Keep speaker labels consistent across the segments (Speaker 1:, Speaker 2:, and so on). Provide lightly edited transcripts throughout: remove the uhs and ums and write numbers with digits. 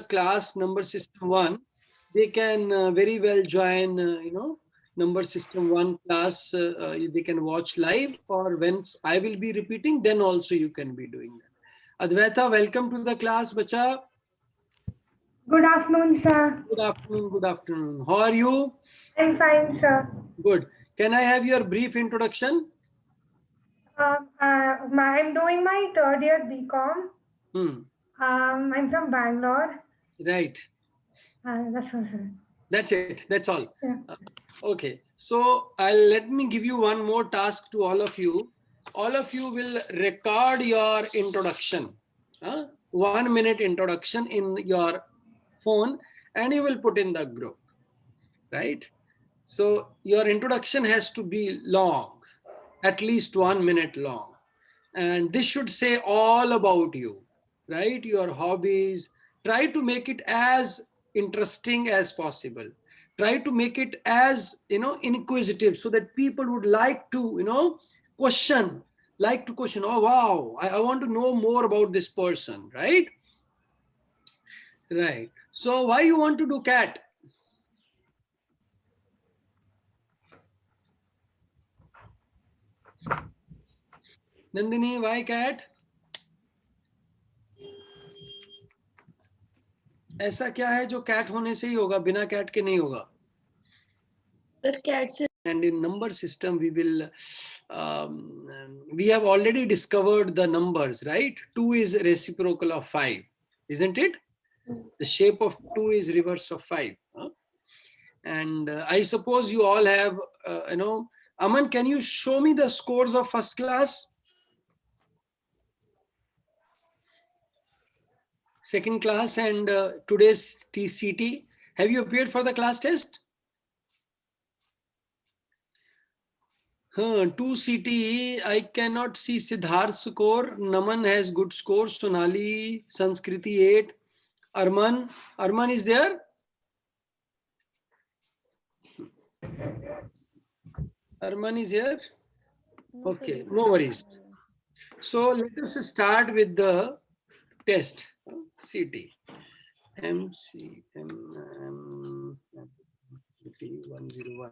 Speaker 1: class number system 1, they can very well join, number system 1 class. They can watch live, or when I will be repeating, then also you can be doing that. Advaita, welcome to the class, bacha.
Speaker 2: Good afternoon, sir.
Speaker 1: Good afternoon, good afternoon. How are you?
Speaker 2: I'm fine, sir.
Speaker 1: Good. Can I have your brief introduction?
Speaker 2: I'm doing my third year BCom. I'm from Bangalore.
Speaker 1: Right.
Speaker 2: That's all, sir.
Speaker 1: That's it. That's all.
Speaker 2: Yeah.
Speaker 1: Okay. So let me give you one more task to all of you. All of you will record your introduction. 1 minute introduction in your phone, and you will put in the group. Right. So your introduction has to be long, at least 1 minute long. And this should say all about you, right? Your hobbies. Try to make it as interesting as possible. Try to make it as, inquisitive, so that people would like to, question, oh, wow, I want to know more about this person, right? Right. So why you want to do cat? Nandini, why cat? ऐसा क्या है जो cat होने से ही होगा, बिना cat के नहीं होगा? And in number system, we have already discovered the numbers, right? 2 is reciprocal of 5, isn't it? The shape of 2 is reverse of 5. And I suppose you all have, Aman, can you show me the scores of first class? Second class and today's TCT. Have you appeared for the class test? 2 CTE, I cannot see Siddharth's score. Naman has good score. Sonali, Sanskriti 8. Arman is there? Arman is here? Okay, no worries. So let us start with the test. CT. MCM 101.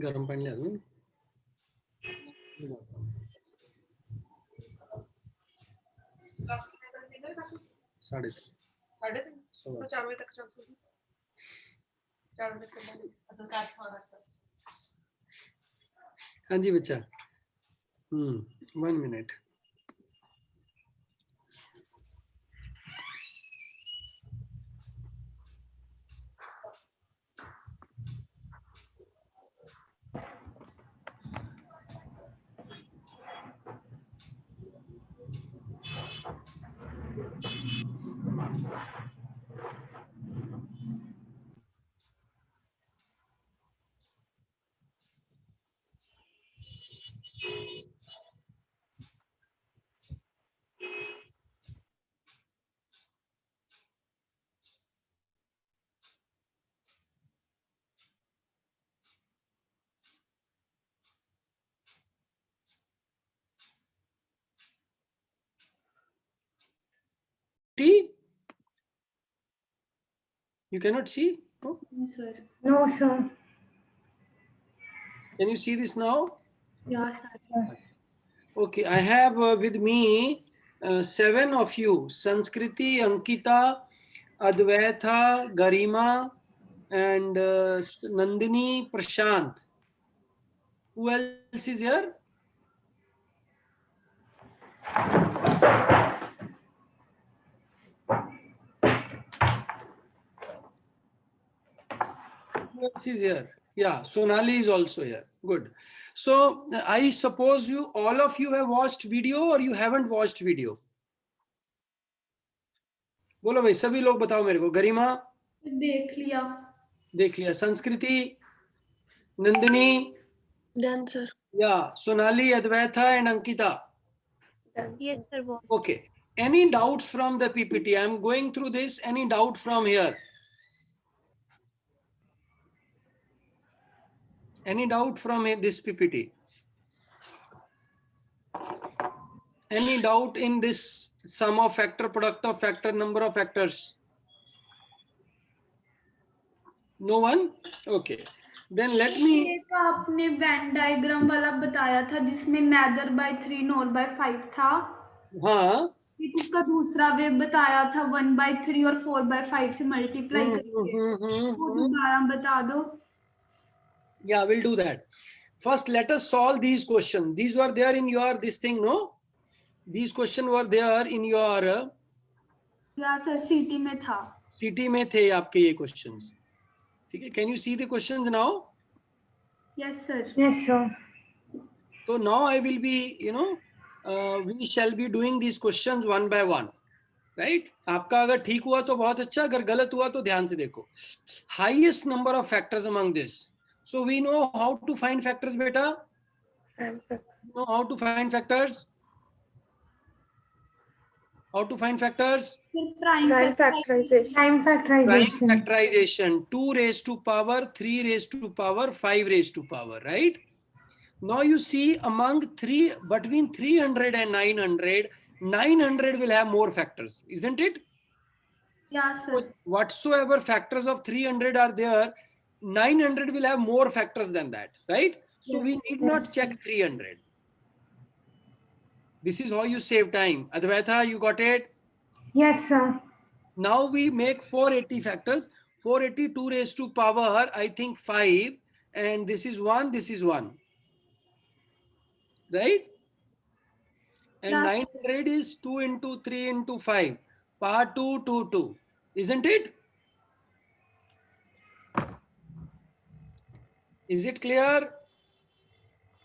Speaker 1: गरम पानी ला दूं? साढ़े 4 बजे तक चल सकती। 4 बजे तक हाँ जी बच्चा। 1 minute. You cannot see? No?
Speaker 2: Sir. No, sir.
Speaker 1: Can you see this now?
Speaker 2: Yeah, sir.
Speaker 1: Okay, I have with me 7 of you. Sanskriti, Ankita, Advaita, Garima, and Nandini, Prashant. Who else is here? Who else is here? Yeah, Sonali is also here. Good. So I suppose you all of you have watched video or you haven't watched video? बोलो भाई, सभी लोग बताओ मेरे को. गरिमा
Speaker 3: देख लिया.
Speaker 1: देख लिया. संस्कृति, Nandini,
Speaker 4: Done, sir.
Speaker 1: yeah, Sonali, Advaita and Ankita.
Speaker 4: Yes, sir, boss.
Speaker 1: Okay. Any doubts from the PPT? I am going through this. Any doubt from here? Any doubt from this PPT? Any doubt in this sum of factor, product of factor, number of factors? No one? Okay. Then let me.
Speaker 3: एक आपने Venn diagram वाला बताया था जिसमें neither by 3 nor by 5 था.
Speaker 1: हाँ.
Speaker 3: एक उसका दूसरा वे बताया था 1 by 3 और 4 by 5 से मल्टीप्लाई करके. वो दोबारा बता दो.
Speaker 1: Yeah, we'll do that. First, let us solve these questions. These were there in your this thing, no? These questions were there in your.
Speaker 3: या सर सीटी में था.
Speaker 1: सीटी में थे आपके ये questions. ठीक है? Can you see the questions now?
Speaker 3: Yes, sir.
Speaker 2: Yes, sir.
Speaker 1: So now I will be, we shall be doing these questions one by one. Right? आपका अगर ठीक हुआ तो बहुत अच्छा, अगर गलत हुआ तो ध्यान से देखो. Highest number of factors among this. So we know how to find factors, beta. Know how to find factors. How to find factors?
Speaker 3: Prime
Speaker 4: factorization.
Speaker 2: Prime
Speaker 1: Prime
Speaker 2: factorization.
Speaker 1: factorization. 2 raised to power, 3 raised to power, 5 raised to power, right? Now you see between 300 and 900, 900 will have more factors, isn't it?
Speaker 3: Yeah, sir.
Speaker 1: So whatsoever factors of 300 are there, 900 will have more factors than that, right? So we need not check 300. This is how you save time. Advaita, you got it?
Speaker 2: Yes, sir.
Speaker 1: Now we make 480 factors. 482 raised to power, I think 5. And this is 1, this is 1. Right? And
Speaker 3: Yeah.
Speaker 1: 900 is 2 into 3 into 5. Power 2, 2, 2. Isn't it? Is it clear?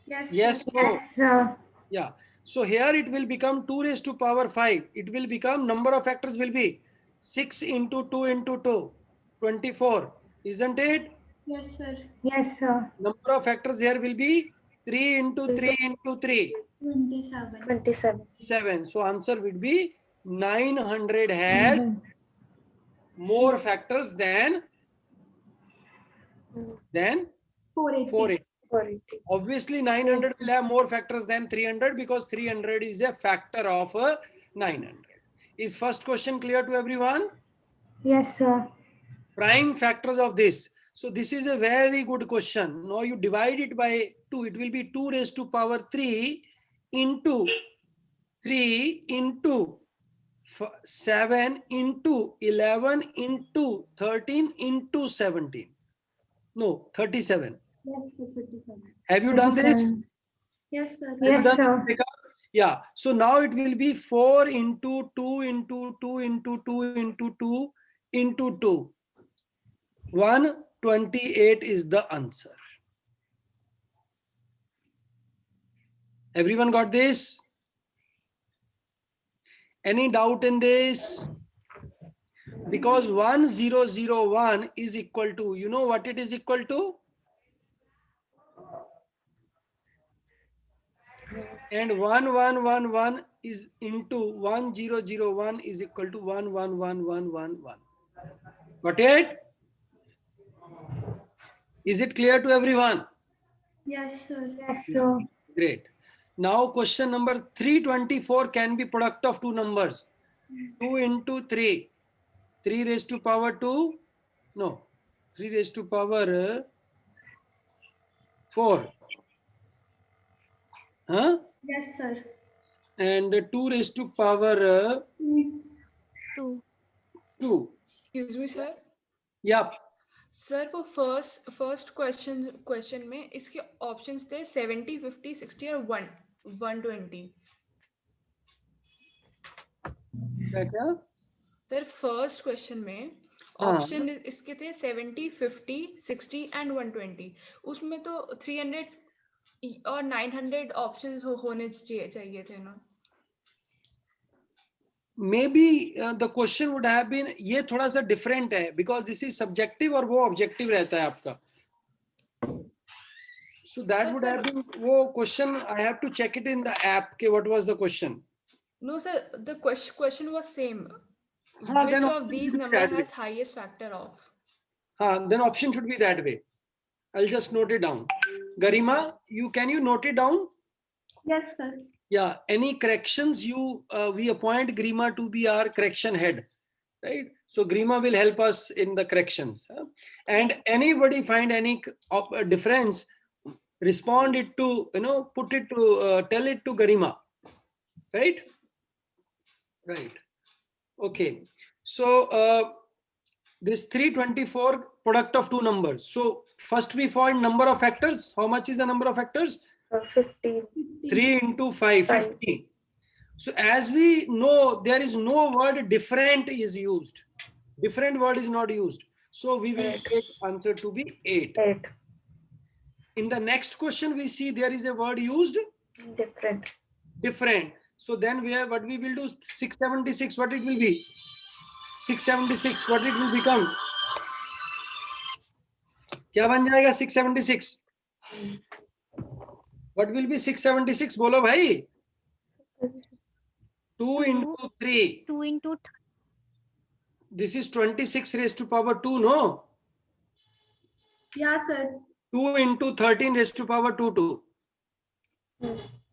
Speaker 3: Yes, sir.
Speaker 1: Yes, no.
Speaker 2: Yes, sir.
Speaker 1: Yeah. So here it will become 2 raised to power 5. It will become, number of factors will be 6 into 2 into 2, 24. Isn't it?
Speaker 3: Yes, sir.
Speaker 2: Yes, sir.
Speaker 1: Number of factors here will be 3 into 3 into 3.
Speaker 3: 27.
Speaker 4: 27.
Speaker 1: 7. So answer would be 900 has more factors than
Speaker 3: 480.
Speaker 1: 480.
Speaker 4: 480.
Speaker 1: Obviously 900 will have more factors than 300 because 300 is a factor of 900. Is first question clear to everyone?
Speaker 2: Yes, sir.
Speaker 1: Prime factors of this. So this is a very good question. Now you divide it by 2. It will be 2 raised to power 3 into 3 into 7 into 11 into 13 into 17. No, 37.
Speaker 3: Yes, sir. 37.
Speaker 1: Have you done this?
Speaker 3: Yes, sir.
Speaker 1: Have you
Speaker 2: Yes,
Speaker 1: done
Speaker 2: sir.
Speaker 1: this, Rekha? Yeah. So now it will be 4 into 2 into 2 into 2 into 2 into 2. 128 is the answer. Everyone got this? Any doubt in this? Because 1001 is equal to, you know what it is equal to? And 1111 is into 1001 is equal to 111111. Got it? Is it clear to everyone?
Speaker 3: Yes, sir.
Speaker 2: Yes, sir.
Speaker 1: Great. Now question number 324 can be product of two numbers. 2 into 3. 3 raised to power 2. No. 3 raised to power 4. Huh?
Speaker 3: Yes, sir.
Speaker 1: And 2 raised to power
Speaker 4: 2.
Speaker 1: 2.
Speaker 5: Excuse me, sir.
Speaker 1: Yep.
Speaker 5: Sir वो first question में इसके options थे 70, 50, 60 और 120.
Speaker 1: क्या?
Speaker 5: Sir first question में option इसके थे 70, 50, 60 and 120. उसमें तो 300 और 900 ऑप्शंस होने चाहिए थे ना.
Speaker 1: Maybe the question would have been, ये थोड़ा सा different है because this is subjective और वो objective रहता है आपका. So that would have been वो question. I have to check it in the app. Okay, what was the question?
Speaker 5: No sir, the question was same.
Speaker 1: हाँ,
Speaker 5: Which
Speaker 1: then
Speaker 5: of
Speaker 1: option
Speaker 5: these
Speaker 1: should be
Speaker 5: number
Speaker 1: that way.
Speaker 5: has highest factor of?
Speaker 1: हाँ, then option should be that way. I'll just note it down. Garima, can you note it down?
Speaker 3: Yes, sir.
Speaker 1: Yeah, any corrections we appoint Garima to be our correction head, right? So Garima will help us in the corrections. And anybody find any difference, respond it to, put it to, tell it to Garima, right? Right. Okay. So this 324 product of two numbers. So first we find number of factors. How much is the number of factors?
Speaker 4: 15.
Speaker 1: 3 into 5, 15. So as we know, there is no word different is used. Different word is not used. So we will take answer to be 8.
Speaker 4: 8.
Speaker 1: In the next question, we see there is a word used.
Speaker 4: Different.
Speaker 1: Different. So then what we will do, 676, what it will be? 676, what it will become? क्या बन जाएगा 676? What will be 676? बोलो भाई. 2 into 3.
Speaker 4: 2 into
Speaker 1: This is 26 raised to power 2, no?
Speaker 3: Yeah, sir.
Speaker 1: 2 into 13 raised to power 2.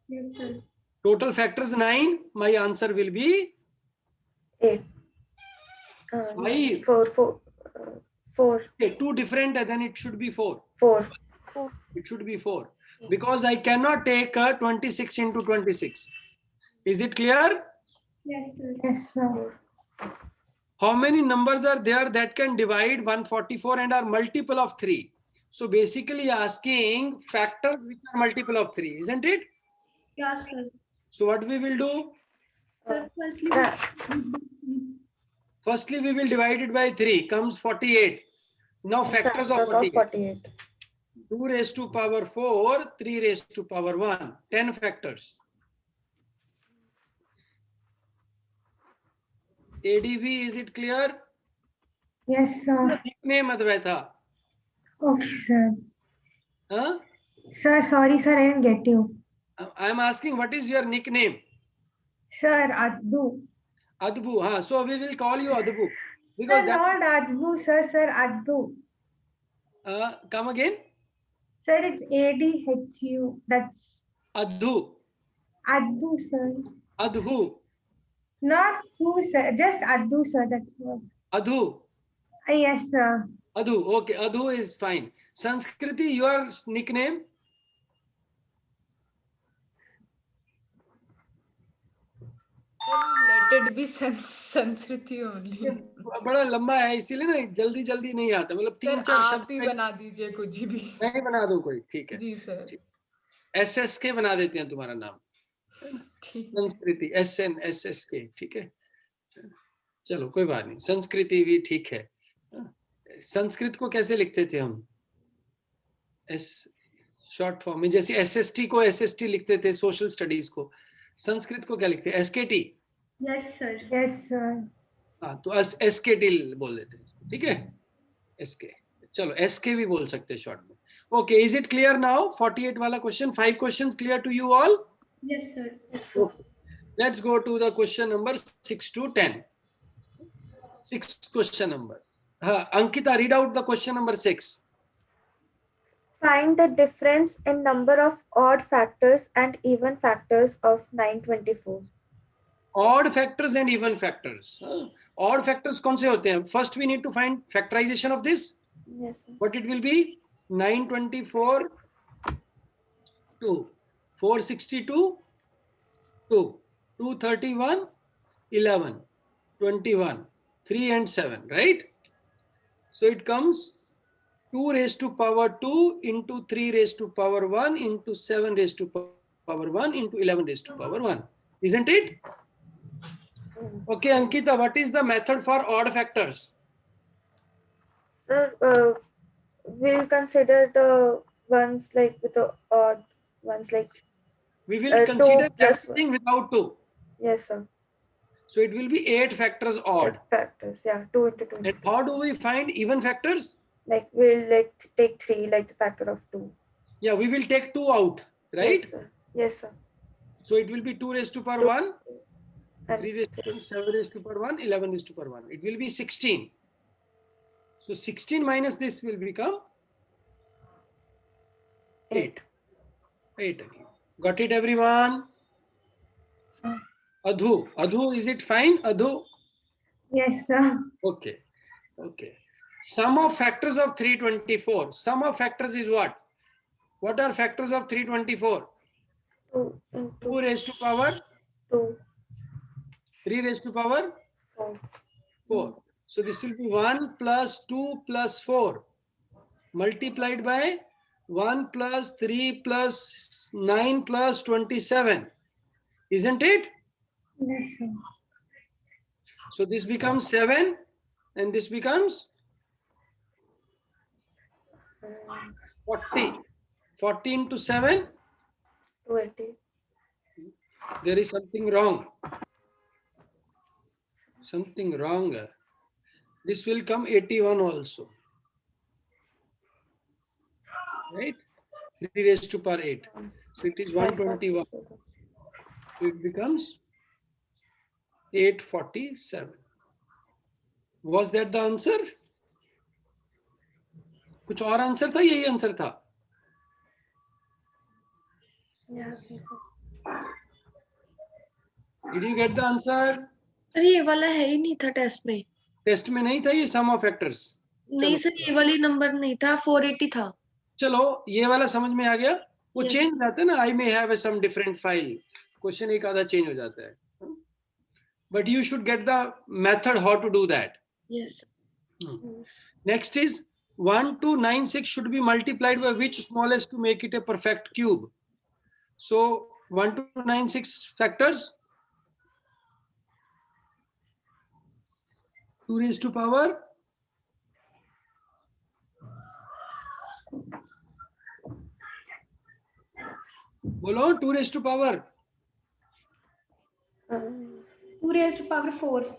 Speaker 3: Yes, sir.
Speaker 1: Total factors 9. My answer will be
Speaker 4: 8.
Speaker 1: Why?
Speaker 4: 4.
Speaker 1: Okay, 2 different, then it should be 4.
Speaker 4: 4.
Speaker 1: It should be 4. Because I cannot take 26 into 26. Is it clear?
Speaker 3: Yes, sir.
Speaker 2: Yes, sir.
Speaker 1: How many numbers are there that can divide 144 and are multiple of 3? So basically asking factors which are multiple of 3, isn't it?
Speaker 3: Yeah, sir.
Speaker 1: So what we will do?
Speaker 3: Sir,
Speaker 1: Firstly, we will divide it by 3, comes 48. Now factors of 48. 2 raised to power 4, 3 raised to power 1, 10 factors. ADV, is it clear?
Speaker 2: Yes, sir.
Speaker 1: Nickname Advaita.
Speaker 2: Okay, sir.
Speaker 1: Huh?
Speaker 2: Sir, sorry, sir, I didn't get you.
Speaker 1: I am asking, what is your nickname?
Speaker 2: Sir, Adbu.
Speaker 1: Adbu. Huh? So we will call you Adbu.
Speaker 2: Sir,
Speaker 1: Because that,
Speaker 2: not Adbu, sir, Adbu.
Speaker 1: come again?
Speaker 2: Sir, it's ADHU. That's
Speaker 1: Adhu.
Speaker 2: Adbu, sir.
Speaker 1: Adhu.
Speaker 2: Not who, sir. Just Adbu, sir. That's what.
Speaker 1: Adhu.
Speaker 2: Yes, sir.
Speaker 1: Adhu. Okay, Adhu is fine. Sanskriti, your nickname?
Speaker 5: Let it be Sanskriti only.
Speaker 1: बड़ा लंबा है इसीलिए ना जल्दी जल्दी नहीं आता मतलब
Speaker 5: सर
Speaker 1: 3-4
Speaker 5: आप
Speaker 1: शब्द
Speaker 5: ही बना दीजिए कुछ भी.
Speaker 1: मैं ही बना दूं कोई ठीक है
Speaker 5: जी सर.
Speaker 1: SSK बना देते हैं तुम्हारा नाम
Speaker 5: ठीक.
Speaker 1: संस्कृति SN SSK ठीक है चलो कोई बात नहीं संस्कृति भी ठीक है संस्कृत को कैसे लिखते थे हम शॉर्ट फॉर्म में जैसे SST को SST लिखते थे सोशल स्टडीज को संस्कृत को क्या लिखते हैं SKT.
Speaker 3: Yes, sir.
Speaker 2: Yes, sir.
Speaker 1: हाँ तो SKT बोल देते हैं ठीक है SK चलो SK भी बोल सकते हैं शॉर्ट में. Okay, is it clear now? 48 वाला question. 5 questions clear to you all?
Speaker 3: Yes, sir.
Speaker 1: Okay. Let's go to the question number 6 to 10. 6th question number. Ankita, read out the question number 6.
Speaker 4: Find the difference in number of odd factors and even factors of 924.
Speaker 1: Odd factors and even factors. Odd factors कौन से होते हैं? First we need to find factorization of this.
Speaker 4: Yes, sir.
Speaker 1: What it will be? 924 2, 462 2, 231 11, 21, 3 and 7, right? So it comes 2 raised to power 2 into 3 raised to power 1 into 7 raised to power 1 into 11 raised to power 1. Isn't it? Okay, Ankita, what is the method for odd factors?
Speaker 4: Sir, we'll consider the ones like with the odd ones like
Speaker 1: We will
Speaker 4: 2
Speaker 1: consider
Speaker 4: plus 1.
Speaker 1: everything without 2.
Speaker 4: Yes, sir.
Speaker 1: So it will be 8 factors odd.
Speaker 4: 8 factors. Yeah, 2 into 2.
Speaker 1: And how do we find even factors?
Speaker 4: Like we'll like take 3, like the factor of 2.
Speaker 1: Yeah, we will take 2 out, right?
Speaker 4: Yes, sir. Yes, sir.
Speaker 1: So it will be 2 raised to power
Speaker 4: 2
Speaker 1: 1,
Speaker 4: and
Speaker 1: 3 raised to
Speaker 4: 3.
Speaker 1: 1, 7 raised to power 1, 11 raised to power 1. It will be 16. So 16 minus this will become 8. 8 again. Got it, everyone? Adhu, is it fine? Adhu?
Speaker 2: Yes, sir.
Speaker 1: Okay. Okay. Sum of factors of 324. Sum of factors is what? What are factors of 324?
Speaker 4: 2 into
Speaker 1: 2 raised to power
Speaker 4: 2,
Speaker 1: 3 raised to power
Speaker 4: 4.
Speaker 1: 4. So this will be 1 plus 2 plus 4 multiplied by 1 plus 3 plus 9 plus 27. Isn't it?
Speaker 2: Yes, sir.
Speaker 1: So this becomes 7 and this becomes 40. 40 into 7.
Speaker 4: 280.
Speaker 1: There is something wrong. Something wrong. This will come 81 also. Right? 3 raised to power 8. So it is 121. So it becomes 847. Was that the answer? कुछ और answer था? यही answer था.
Speaker 4: Yeah.
Speaker 1: Did you get the answer?
Speaker 6: Sir ये वाला है ही नहीं था टेस्ट में.
Speaker 1: टेस्ट में नहीं था ये सम ऑफ फैक्टर्स.
Speaker 6: नहीं सर ये वाली नंबर नहीं था, 480 था.
Speaker 1: चलो ये वाला समझ में आ गया. वो
Speaker 6: Yes.
Speaker 1: चेंज जाता है ना. I may have some different file. Question एक आधा चेंज हो जाता है. But you should get the method how to do that.
Speaker 6: Yes.
Speaker 1: Next is 1296 should be multiplied by which smallest to make it a perfect cube. So 1296 factors. 2 raised to power 2 raised to power
Speaker 3: 2 raised to power 4.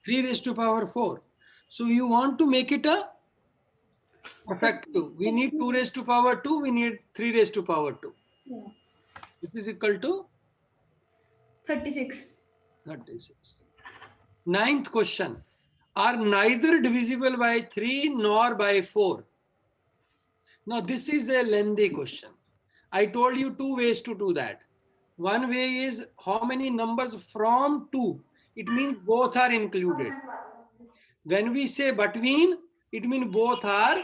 Speaker 1: 3 raised to power 4. So you want to make it a perfect cube. We need 2 raised to power 2. We need 3 raised to power 2.
Speaker 3: Yeah.
Speaker 1: This is equal to
Speaker 3: 36.
Speaker 1: 36. Ninth question. Are neither divisible by 3 nor by 4? Now this is a lengthy question. I told you 2 ways to do that. One way is how many numbers from 2. It means both are included. When we say between, it means both are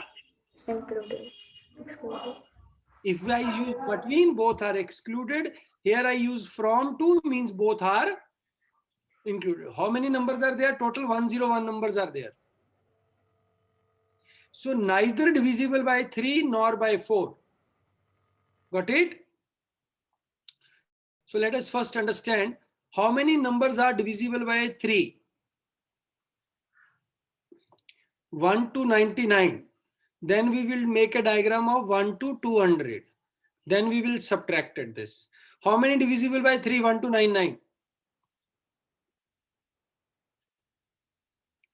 Speaker 4: Included. Excluded.
Speaker 1: If I use between, both are excluded. Here I use from 2 means both are included. How many numbers are there? Total 101 numbers are there. So neither divisible by 3 nor by 4. Got it? So let us first understand how many numbers are divisible by 3. 1 to 99. Then we will make a diagram of 1 to 200. Then we will subtract this. How many divisible by 3? 1 to 99.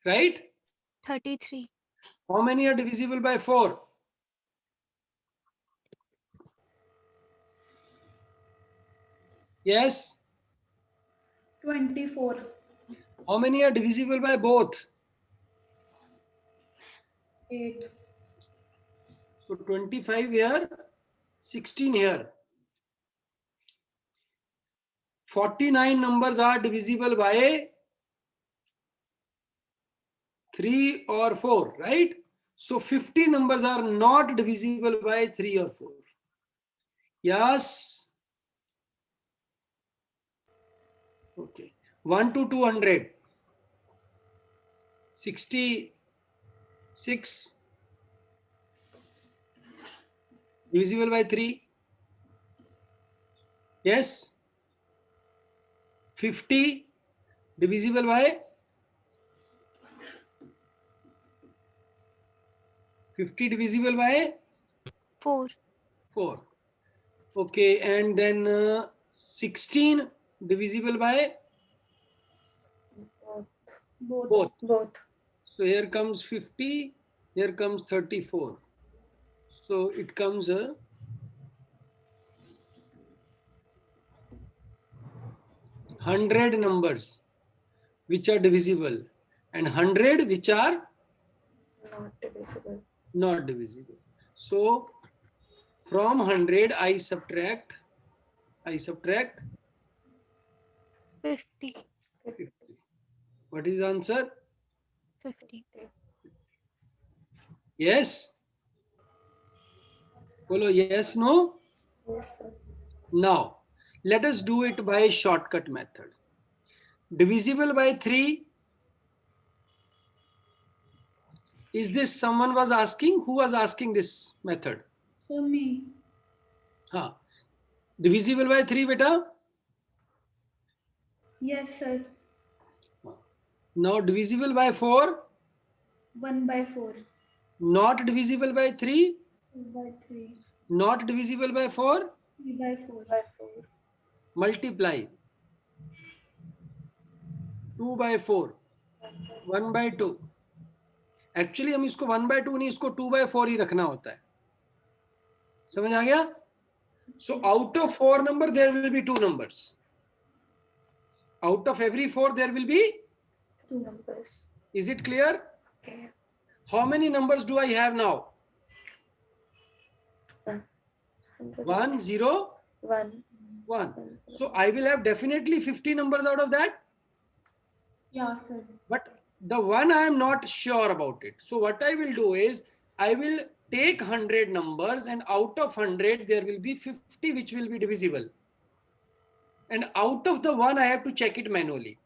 Speaker 1: Right?
Speaker 7: 33.
Speaker 1: How many are divisible by 4? Yes?
Speaker 3: 24.
Speaker 1: How many are divisible by both?
Speaker 3: 8.
Speaker 1: So 25 here, 16 here. 49 numbers are divisible by 3 or 4, right? So 50 numbers are not divisible by 3 or 4. Yes? Okay. 1 to 200. 66. Divisible by 3. Yes? 50 divisible by 50 divisible by
Speaker 7: 4.
Speaker 1: 4. Okay, and then 16 divisible by both.
Speaker 4: Both.
Speaker 1: So here comes 50, here comes 34. So it comes 100 numbers which are divisible and 100 which are
Speaker 4: Not divisible.
Speaker 1: not divisible. So from 100 I subtract
Speaker 7: 50.
Speaker 1: 50. What is the answer?
Speaker 7: 50.
Speaker 1: Yes? Bolo yes, no?
Speaker 4: Yes, sir.
Speaker 1: Now, let us do it by shortcut method. Divisible by 3. Is this someone was asking? Who was asking this method?
Speaker 3: So me.
Speaker 1: Huh. Divisible by 3, beta?
Speaker 3: Yes, sir.
Speaker 1: Now divisible by 4.
Speaker 3: 1 by 4.
Speaker 1: Not divisible by 3.
Speaker 3: 2 by 3.
Speaker 1: Not divisible by 4.
Speaker 3: 3 by 4.
Speaker 4: By 4.
Speaker 1: Multiply. 2 by 4. 1 by 2. Actually हम इसको 1 by 2 नहीं, इसको 2 by 4 ही रखना होता है. समझ आ गया? So out of 4 number there will be 2 numbers. Out of every 4 there will be
Speaker 4: 2 numbers.
Speaker 1: Is it clear?
Speaker 4: Okay.
Speaker 1: How many numbers do I have now?
Speaker 4: 100.
Speaker 1: 1, 0,
Speaker 4: 1.
Speaker 1: 1. So I will have definitely 50 numbers out of that.
Speaker 3: Yeah, sir.
Speaker 1: But the one I am not sure about it. So what I will do is I will take 100 numbers and out of 100 there will be 50 which will be divisible. And out of the one I have to check it manually.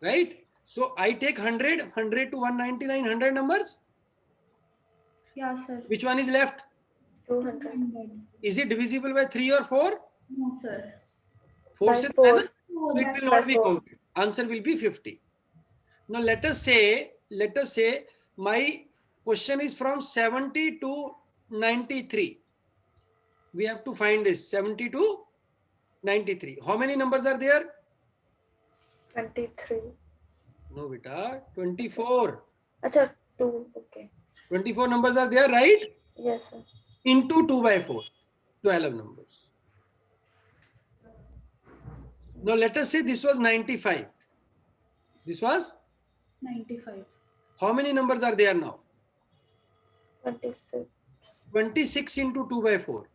Speaker 1: Right? So I take 100 to 199, 100 numbers.
Speaker 3: Yeah, sir.
Speaker 1: Which one is left?
Speaker 4: 200.
Speaker 3: 100.
Speaker 1: Is it divisible by 3 or 4?
Speaker 3: No, sir.
Speaker 1: 4
Speaker 4: By
Speaker 1: se
Speaker 4: 4.
Speaker 1: zyada? So it will not
Speaker 4: By
Speaker 1: be
Speaker 4: 4.
Speaker 1: counted. Answer will be 50. Now let us say my question is from 70 to 93. We have to find this 70 to 93. How many numbers are there?
Speaker 4: 23.
Speaker 1: No, beta, 24.
Speaker 4: Acha, 2. Okay.
Speaker 1: 24 numbers are there, right?
Speaker 4: Yes, sir.
Speaker 1: Into 2 by 4, 12 numbers. Now let us say this was 95. This was?
Speaker 3: 95.
Speaker 1: How many numbers are there now?
Speaker 4: 26.
Speaker 1: 26 into 2 by 4.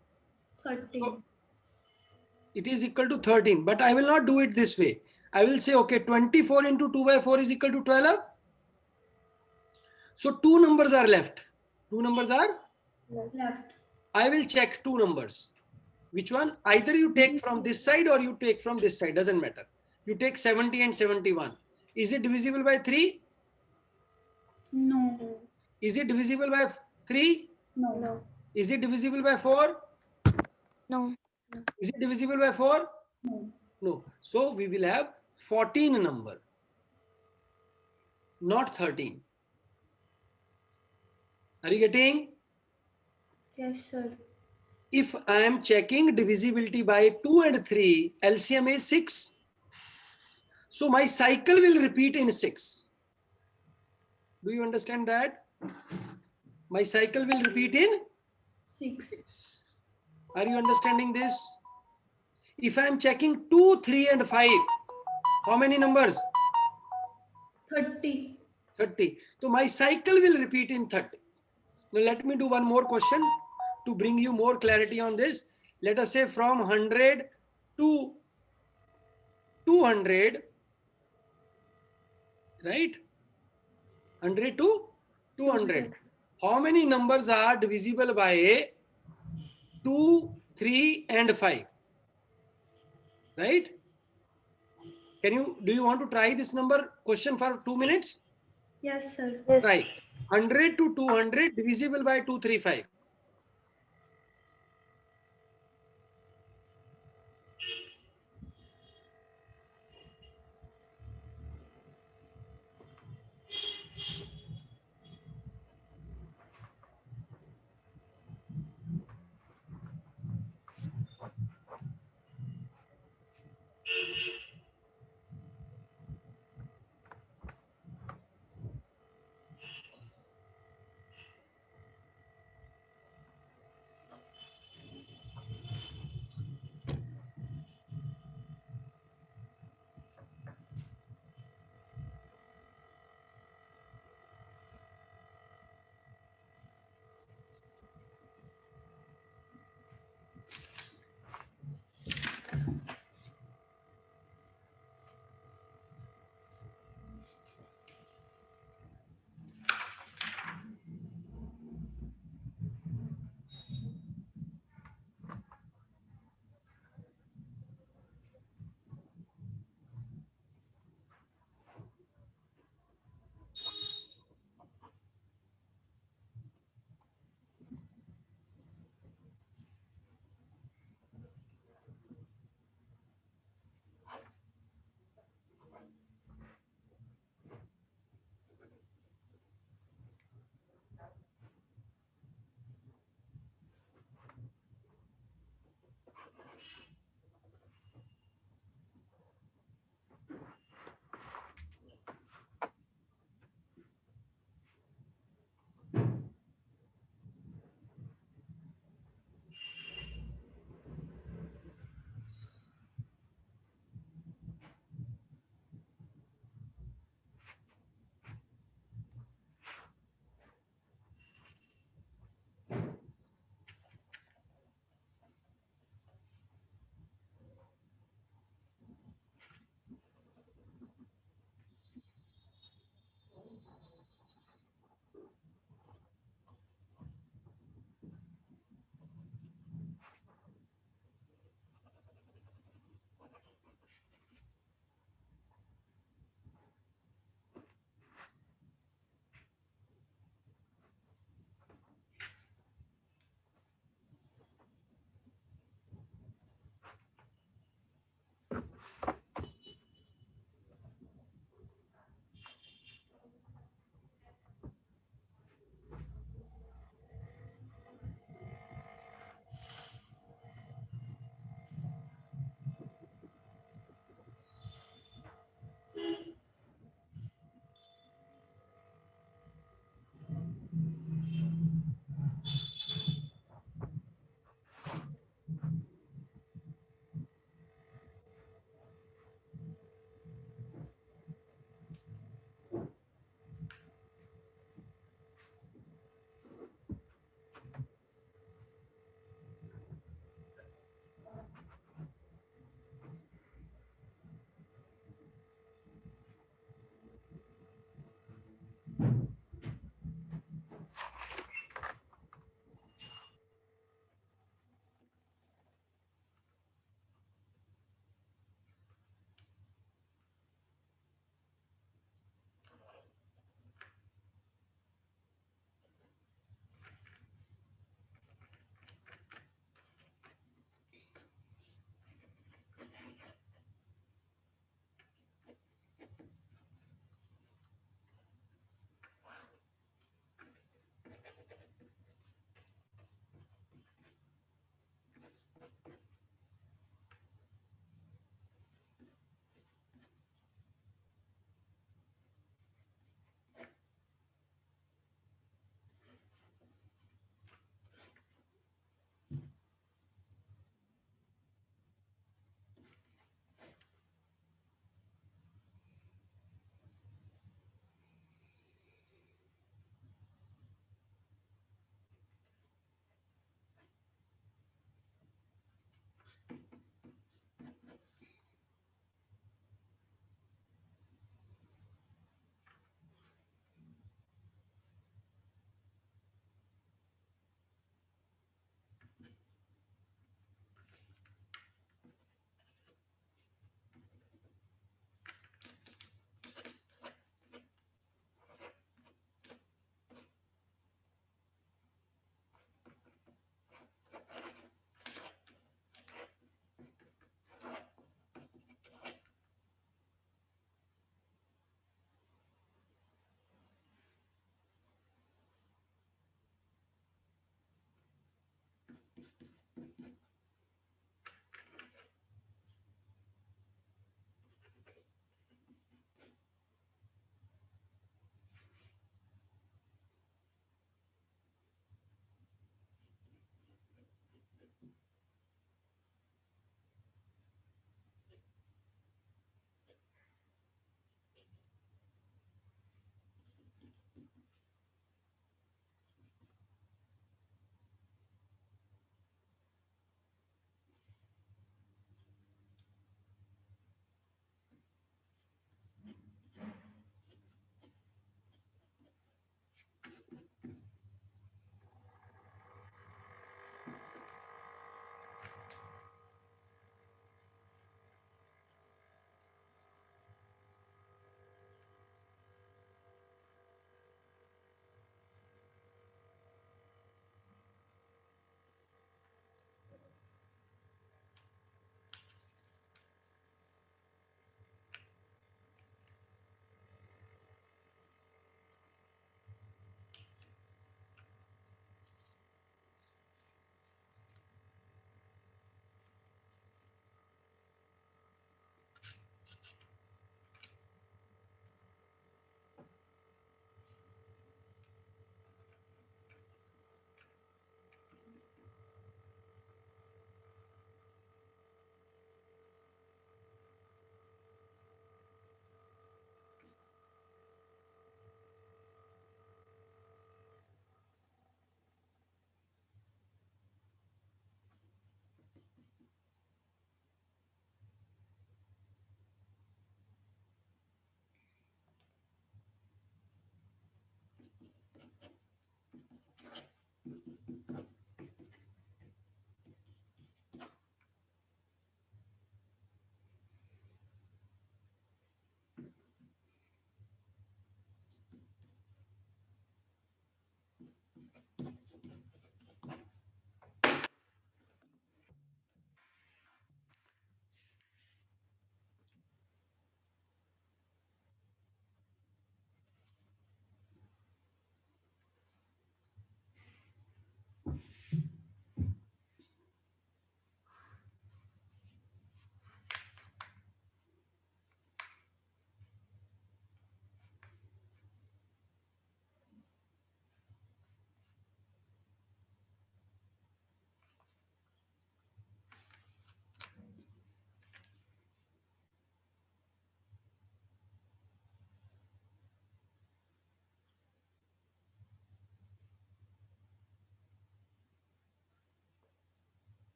Speaker 3: 30.
Speaker 1: So it is equal to 13. But I will not do it this way. I will say, okay, 24 into 2 by 4 is equal to 12. So 2 numbers are left. 2 numbers are?
Speaker 3: Left.
Speaker 1: I will check 2 numbers. Which one? Either you take from this side or you take from this side. Doesn't matter. You take 70 and 71. Is it divisible by 3?
Speaker 3: No.
Speaker 1: Is it divisible by 3?
Speaker 3: No.
Speaker 4: No.
Speaker 1: Is it divisible by 4?
Speaker 7: No.
Speaker 1: Is it divisible by 4?
Speaker 3: No.
Speaker 1: No. So we will have 14 number, not 13. Are you getting?
Speaker 3: Yes, sir.
Speaker 1: If I am checking divisibility by 2 and 3, LCM is 6. So my cycle will repeat in 6. Do you understand that? My cycle will repeat in
Speaker 3: 6.
Speaker 1: Are you understanding this? If I am checking 2, 3 and 5, how many numbers?
Speaker 3: 30.
Speaker 1: 30. So my cycle will repeat in 30. Now let me do one more question to bring you more clarity on this. Let us say from 100 to 200, right? 100 to 200. How many numbers are divisible by 2, 3 and 5? Right? Do you want to try this number question for 2 minutes?
Speaker 3: Yes, sir.
Speaker 4: Yes.
Speaker 1: Try. 100 to 200 divisible by 235.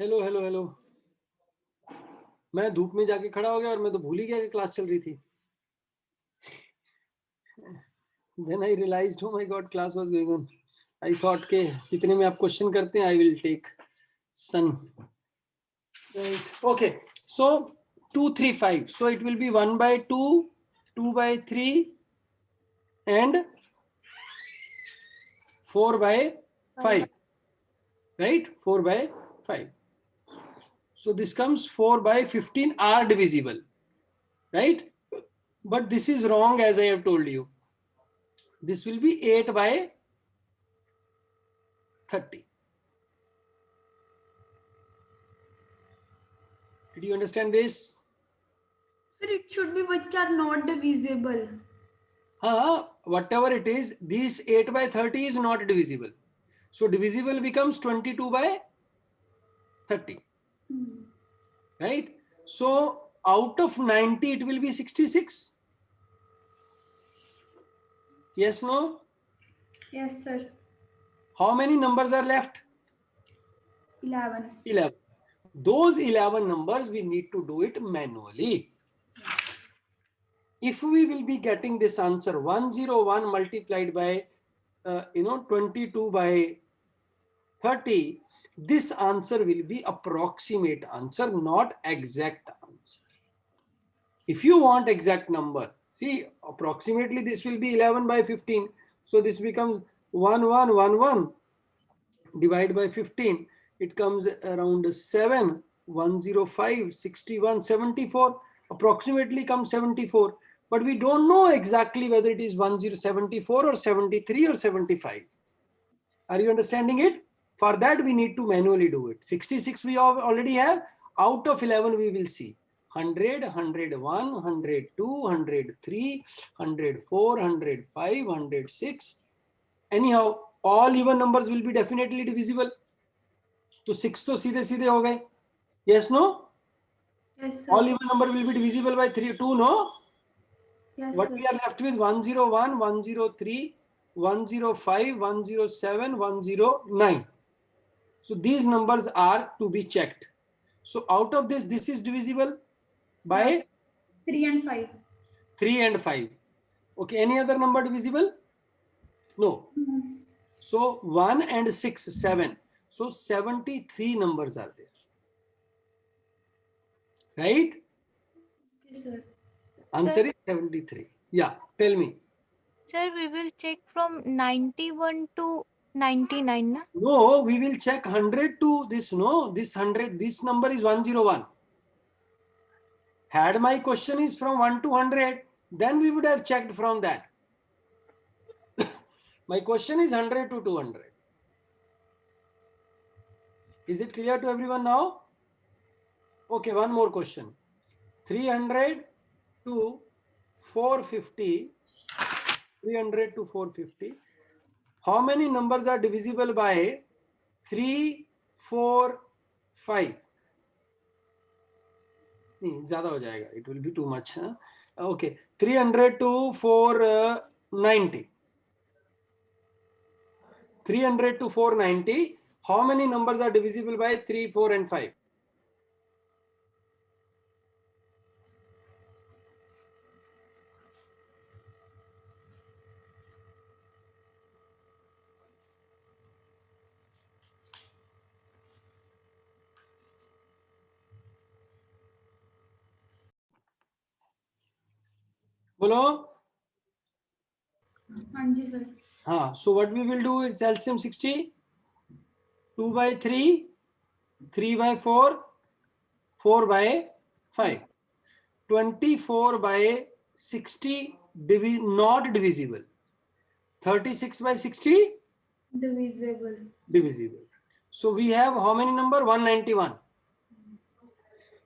Speaker 1: Hello hello hello. मैं धूप में जाके खड़ा हो गया और मैं तो भूल ही गया कि क्लास चल रही थी। Then I realized, oh my God, class was going on. I thought के जितने में आप क्वेश्चन करते हैं I will take sun. Right. Okay. So 2, 3, 5. So it will be 1 by 2, 2 by 3, and 4 by 5. Right? 4 by 5. So this comes 4 by 15 are divisible. Right? But this is wrong, as I have told you. This will be 8 by 30. Did you understand this?
Speaker 3: Sir, it should be which are not divisible.
Speaker 1: Whatever it is, this 8 by 30 is not divisible. So divisible becomes 22 by 30. Right? So out of 90, it will be 66. Yes, no?
Speaker 3: Yes, sir.
Speaker 1: How many numbers are left?
Speaker 3: 11.
Speaker 1: 11. Those 11 numbers, we need to do it manually. If we will be getting this answer 101 multiplied by 22 by 30, this answer will be approximate answer, not exact answer. If you want exact number, see, approximately this will be 11 by 15. So this becomes 1111 divided by 15. It comes around 7, 105, 61, 74. Approximately comes 74. But we don't know exactly whether it is 1074 or 73 or 75. Are you understanding it? For that, we need to manually do it. 66 we already have. Out of 11, we will see 100, 101, 102, 103, 104, 105, 106. Anyhow, all even numbers will be definitely divisible. So 6 to सीधे सीधे हो गए. Yes, no?
Speaker 3: Yes, sir.
Speaker 1: All even number will be divisible by 3, 2, no?
Speaker 3: Yes,
Speaker 1: What
Speaker 3: sir.
Speaker 1: we are left with 101, 103, 105, 107, 109. So these numbers are to be checked. So out of this is divisible by
Speaker 3: 3 and 5.
Speaker 1: 3 and 5. Okay, any other number divisible? No. So 1 and 6, 7. So 73 numbers are there. Right?
Speaker 3: Yes, sir.
Speaker 1: Answer is 73. Yeah, tell me.
Speaker 7: Sir, we will check from 91 to 99, na?
Speaker 1: No, we will check 100 to this. No, this 100, this number is 101. Had my question is from 1 to 100, then we would have checked from that. My question is 100 to 200. Is it clear to everyone now? Okay, one more question. 300 to 450. 300 to 450. How many numbers are divisible by 3, 4, 5? ज़्यादा हो जाएगा. It will be too much. Huh? Okay, 300 to 490. 300 to 490. How many numbers are divisible by 3, 4, and 5? बोलो.
Speaker 3: हाँ जी, sir.
Speaker 1: So what we will do is LCM 60. 2 by 3, 3 by 4, 4 by 5. 24 by 60 not divisible. 36 by 60
Speaker 3: Divisible.
Speaker 1: divisible. So we have how many number? 191.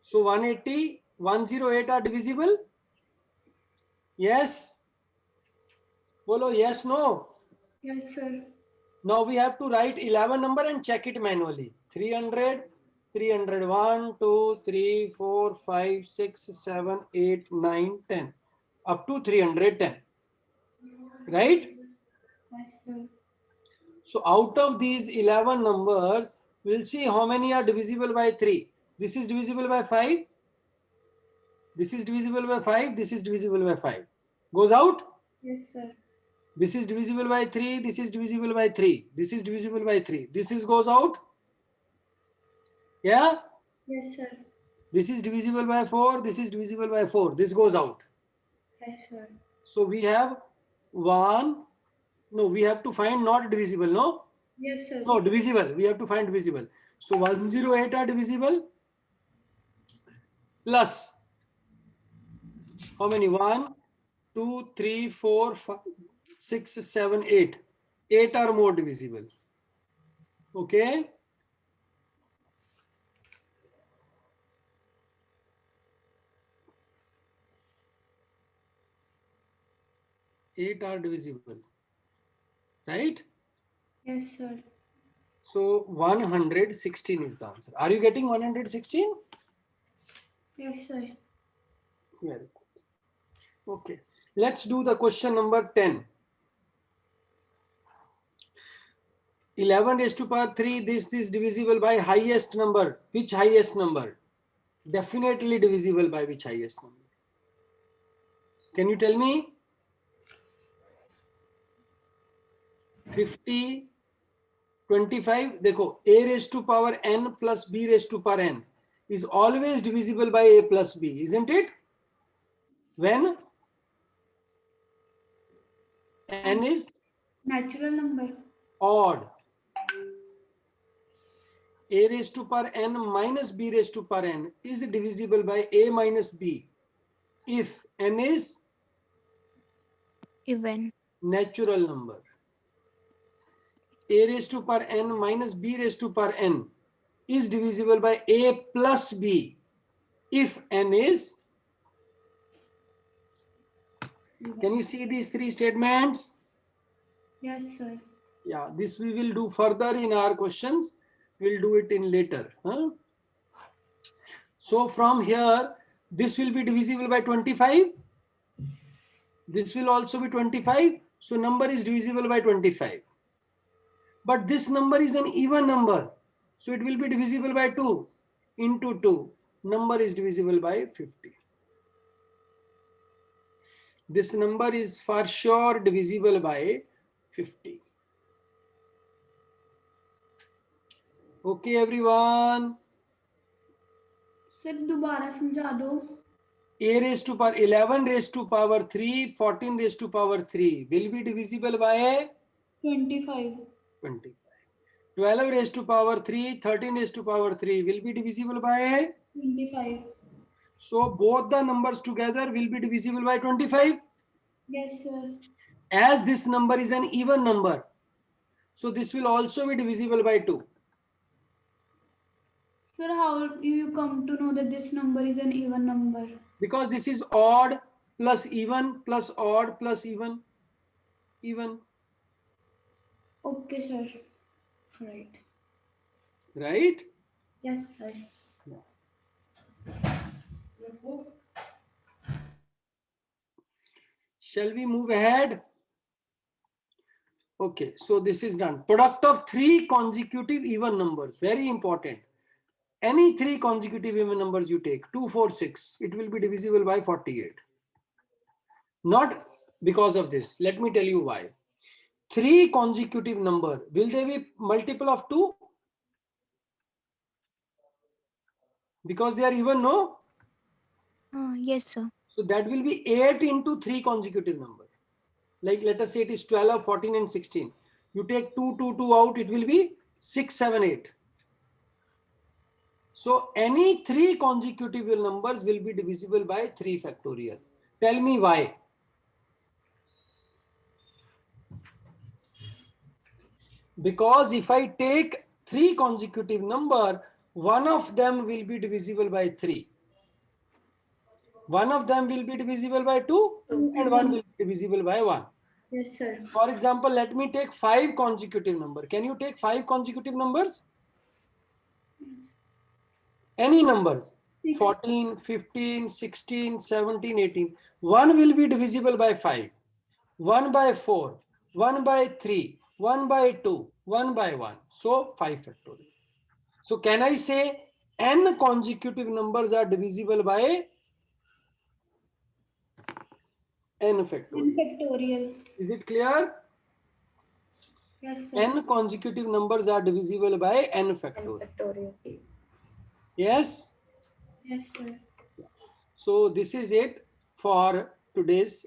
Speaker 1: So 180, 108 are divisible. Yes. Bolo yes, no.
Speaker 3: Yes, sir.
Speaker 1: Now we have to write 11 number and check it manually. 300, 301, 2, 3, 4, 5, 6, 7, 8, 9, 10. Up to 310. Right?
Speaker 3: Yes, sir.
Speaker 1: So out of these 11 numbers, We'll see how many are divisible by 3. This is divisible by 5. This is divisible by 5. This is divisible by 5. Goes out?
Speaker 3: Yes, sir.
Speaker 1: This is divisible by 3. This is divisible by 3. This is divisible by 3. This is goes out? Yeah?
Speaker 3: Yes, sir.
Speaker 1: This is divisible by 4. This is divisible by 4. This goes out.
Speaker 3: Yes, sir.
Speaker 1: So we have 1. No, we have to find not divisible. No?
Speaker 3: Yes, sir.
Speaker 1: No, divisible. We have to find divisible. So 108 are divisible. Plus how many? 1, 2, 3, 4, 5, 6, 7, 8. 8 are more divisible. Okay. Eight are divisible. Right?
Speaker 3: Yes, sir.
Speaker 1: So 116 is the answer. Are you getting 116?
Speaker 3: Yes, sir.
Speaker 1: Very good. Okay. Let's do the question number 10. 11 raised to power 3. This is divisible by highest number. Which highest number? Definitely divisible by which highest number? Can you tell me? 50, 25. देखो, a raised to power n plus b raised to power n is always divisible by a plus b, isn't it? When n is
Speaker 3: Natural number.
Speaker 1: odd. A raised to power n minus b raised to power n is divisible by a minus b if n is
Speaker 7: Even.
Speaker 1: natural number. A raised to power n minus b raised to power n is divisible by a plus b if n is. Can you see these three statements?
Speaker 3: Yes, sir.
Speaker 1: Yeah, this we will do further in our questions. We'll do it in later. Huh? So from here, this will be divisible by 25. This will also be 25. So number is divisible by 25. But this number is an even number. So it will be divisible by 2 into 2. Number is divisible by 50. This number is for sure divisible by 50. Okay, everyone.
Speaker 3: Sir दोबारा समझा दो.
Speaker 1: A raised to power 11 raised to power 3, 14 raised to power 3 will be divisible by
Speaker 3: 25.
Speaker 1: 25. 12 raised to power 3, 13 raised to power 3 will be divisible by
Speaker 3: 25.
Speaker 1: So both the numbers together will be divisible by 25.
Speaker 3: Yes, sir.
Speaker 1: As this number is an even number, so this will also be divisible by 2.
Speaker 3: Sir, how do you come to know that this number is an even number?
Speaker 1: Because this is odd plus even plus odd plus even. Even.
Speaker 3: Okay, sir. Right.
Speaker 1: Right?
Speaker 3: Yes, sir.
Speaker 1: Shall we move ahead? Okay, so this is done. Product of 3 consecutive even numbers. Very important. Any 3 consecutive even numbers you take, 2, 4, 6, it will be divisible by 48. Not because of this. Let me tell you why. 3 consecutive number, will they be multiple of 2? Because they are even, no?
Speaker 7: Yes, sir.
Speaker 1: So that will be 8 into 3 consecutive number. Like let us say it is 12, 14 and 16. You take 2, 2, 2 out, it will be 6, 7, 8. So any 3 consecutive numbers will be divisible by 3 factorial. Tell me why. Because if I take 3 consecutive number, one of them will be divisible by 3. One of them will be divisible by 2 and one will be divisible by 1.
Speaker 3: Yes, sir.
Speaker 1: For example, let me take 5 consecutive number. Can you take 5 consecutive numbers? Any numbers? 14, 15, 16, 17, 18. One will be divisible by 5, 1 by 4, 1 by 3, 1 by 2, 1 by 1. So 5 factorial. So can I say n consecutive numbers are divisible by n factorial?
Speaker 3: Factorial.
Speaker 1: Is it clear?
Speaker 3: Yes, sir.
Speaker 1: N consecutive numbers are divisible by n
Speaker 4: N
Speaker 1: factorial.
Speaker 4: factorial.
Speaker 1: Yes.
Speaker 3: Yes, sir.
Speaker 1: So this is it for today's,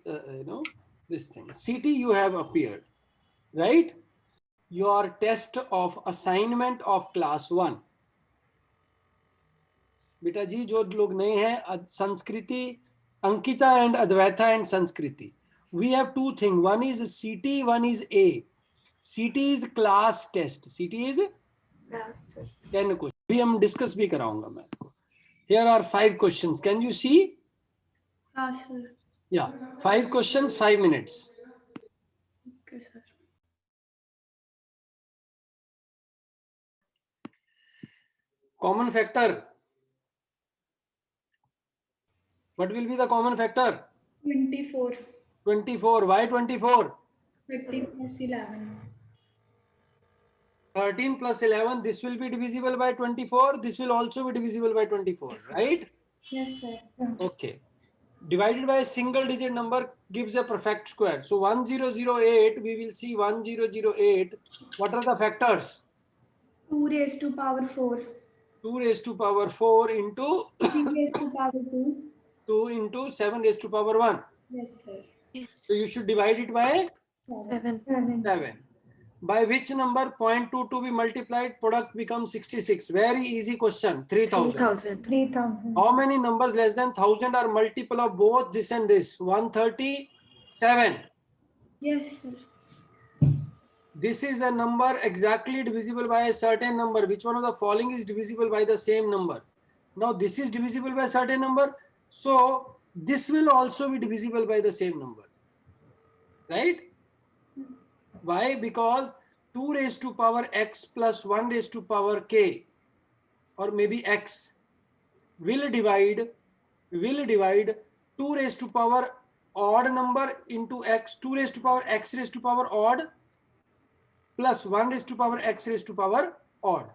Speaker 1: this thing. CT you have appeared, right? Your test of assignment of class 1. बेटा जी जो लोग नए हैं, संस्कृति, Ankita and Advaita and Sanskriti. We have two things. One is CT, one is A. CT is class test. CT is
Speaker 4: Class test.
Speaker 1: 10 questions. अभी हम discuss भी कराऊंगा मैं आपको. Here are 5 questions. Can you see?
Speaker 3: Yes, sir.
Speaker 1: Yeah, 5 questions, 5 minutes.
Speaker 3: Okay, sir.
Speaker 1: Common factor. What will be the common factor?
Speaker 3: 24.
Speaker 1: 24. Why 24?
Speaker 3: 30 plus 11.
Speaker 1: 13 plus 11. This will be divisible by 24. This will also be divisible by 24, right?
Speaker 3: Yes, sir.
Speaker 1: Okay. Divided by a single digit number gives a perfect square. So 1008, we will see 1008. What are the factors?
Speaker 3: 2 raised to power 4.
Speaker 1: 2 raised to power 4 into
Speaker 3: 3 raised to power 2.
Speaker 1: 2 into 7 raised to power 1.
Speaker 3: Yes, sir.
Speaker 1: So you should divide it by
Speaker 4: 7.
Speaker 1: 7. By which number 0.2 to be multiplied, product becomes 66. Very easy question. 3000.
Speaker 4: 3000.
Speaker 2: 3000.
Speaker 1: How many numbers less than 1000 are multiple of both this and this? 137.
Speaker 3: Yes, sir.
Speaker 1: This is a number exactly divisible by a certain number. Which one of the following is divisible by the same number? Now this is divisible by a certain number. So this will also be divisible by the same number. Right? Why? Because 2 raised to power x plus 1 raised to power k, or maybe x, will divide 2 raised to power odd number into x, 2 raised to power x raised to power odd plus 1 raised to power x raised to power odd.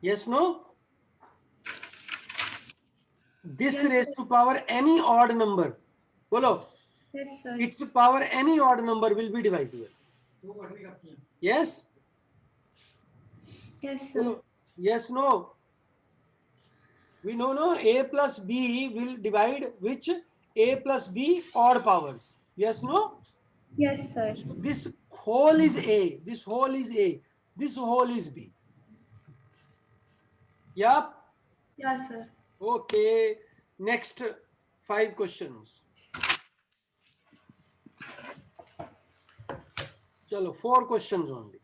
Speaker 1: Yes, no? This
Speaker 3: Yes,
Speaker 1: raised to power any odd number, bolo,
Speaker 3: Yes, sir.
Speaker 1: its power any odd number will be divisible. Yes?
Speaker 3: Yes, sir.
Speaker 1: Bolo. Yes, no? We know no, a plus b will divide which? A plus b odd powers. Yes, no?
Speaker 3: Yes, sir.
Speaker 1: This whole is a, this whole is a, this whole is b. Yup.
Speaker 3: Yes, sir.
Speaker 1: Okay. Next 5 questions. Chalo, 4 questions only.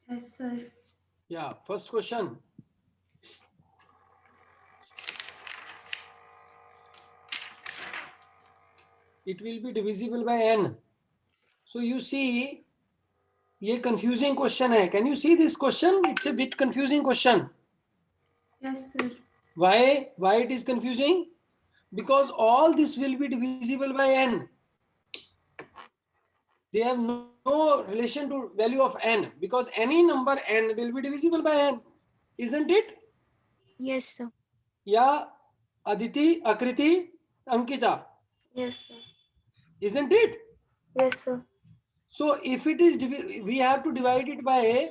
Speaker 3: Yes, sir.
Speaker 1: Yeah, first question. It will be divisible by n. So you see, ये confusing question है. Can you see this question? It's a bit confusing question.
Speaker 3: Yes, sir.
Speaker 1: Why? Why it is confusing? Because all this will be divisible by n. They have no relation to value of n, because any number n will be divisible by n, isn't it?
Speaker 7: Yes, sir.
Speaker 1: Yeah, Aditi, Akriti, Ankita,
Speaker 4: Yes, sir.
Speaker 1: isn't it?
Speaker 4: Yes, sir.
Speaker 1: So if it is, we have to divide it by,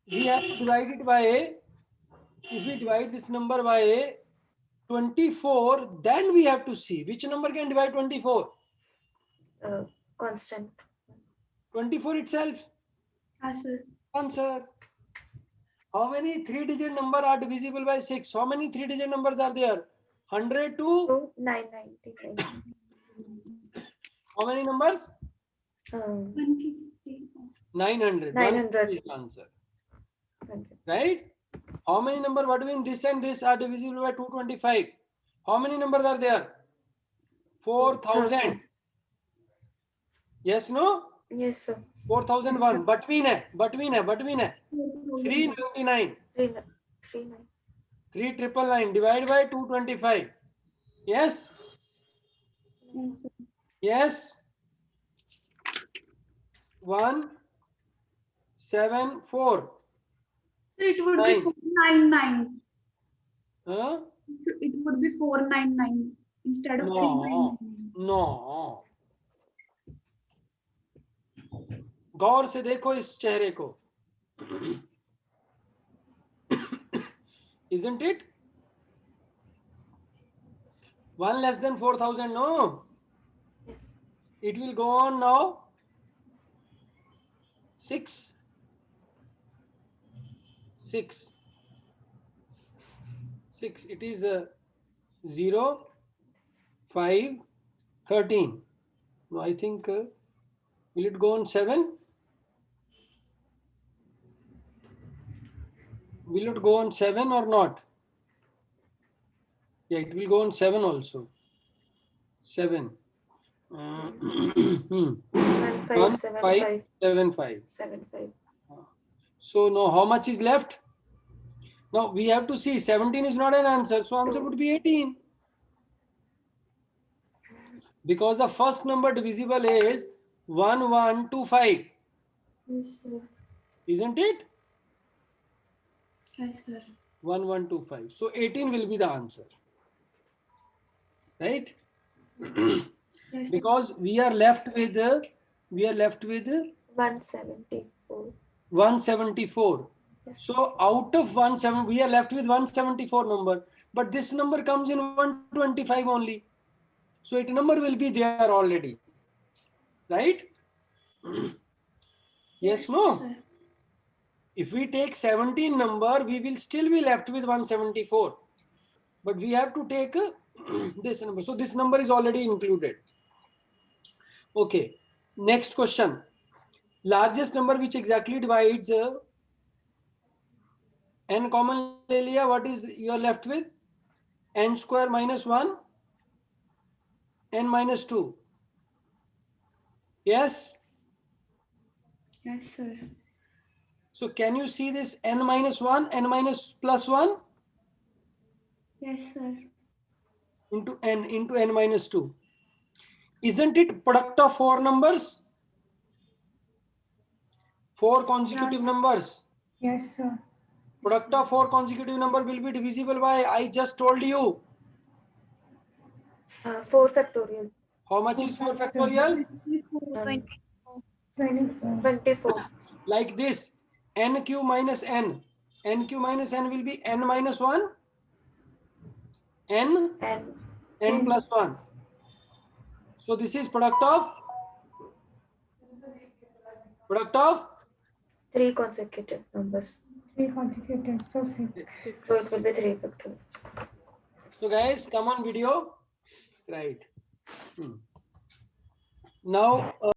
Speaker 1: if we divide this number by 24, then we have to see which number can divide 24.
Speaker 4: Constant.
Speaker 1: 24 itself.
Speaker 3: Yes, sir.
Speaker 1: Answer. How many 3-digit number are divisible by 6? How many 3-digit numbers are there? 100 to
Speaker 4: 2, 999.
Speaker 1: how many numbers?
Speaker 3: 150.
Speaker 1: 900.
Speaker 4: 900.
Speaker 1: Is the answer. Right? How many numbers between this and this are divisible by 225? How many numbers are there? 4000. Yes, no?
Speaker 4: Yes, sir.
Speaker 1: 4001. Between hai. 399.
Speaker 4: 39.
Speaker 1: 3999 divide by 225. Yes?
Speaker 3: Yes, sir.
Speaker 1: Yes? 174.
Speaker 3: So it would
Speaker 1: Nine.
Speaker 3: be 499.
Speaker 1: Huh?
Speaker 3: It would be 499 instead of
Speaker 1: No.
Speaker 3: 399.
Speaker 1: No. गौर से देखो इस चेहरे को. Isn't it? 1 less than 4,000, no?
Speaker 4: Yes.
Speaker 1: It will go on now. 6. 6. It is 0, 5, 13. No, I think, will it go on 7? Will it go on 7 or not? Yeah, it will go on 7 also. 7. 1575.
Speaker 4: 75.
Speaker 1: So now how much is left? Now we have to see 17 is not an answer. So answer would be 18. Because the first number divisible is 1125.
Speaker 3: Yes, sir.
Speaker 1: Isn't it?
Speaker 3: Yes, sir.
Speaker 1: 1125. So 18 will be the answer. Right?
Speaker 3: Yes, sir.
Speaker 1: Because we are left with
Speaker 4: 174.
Speaker 1: 174.
Speaker 4: Yes.
Speaker 1: So out of 17, we are left with 174 number. But this number comes in 125 only. So it number will be there already. Right? Yes, no?
Speaker 3: Sir.
Speaker 1: If we take 17 number, we will still be left with 174. But we have to take this number. So this number is already included. Okay. Next question. Largest number which exactly divides n common ले लिया, what is you are left with? N square minus 1, n minus 2. Yes?
Speaker 3: Yes, sir.
Speaker 1: So can you see this n minus 1, n minus plus 1
Speaker 3: Yes, sir.
Speaker 1: into n minus 2? Isn't it product of 4 numbers? 4 consecutive
Speaker 3: Yes.
Speaker 1: numbers.
Speaker 2: Yes, sir.
Speaker 1: Product of 4 consecutive number will be divisible by, I just told you.
Speaker 4: 4 factorial.
Speaker 1: How much is 4 factorial?
Speaker 4: 24.
Speaker 1: Like this, n cube minus n. N cube minus n will be n minus 1, n,
Speaker 4: And
Speaker 1: n plus 1. So this is product of
Speaker 4: 3 consecutive numbers.
Speaker 2: 3 consecutive, so 6.
Speaker 4: So it will be 3 factorial.
Speaker 1: So guys, come on video. Right. Now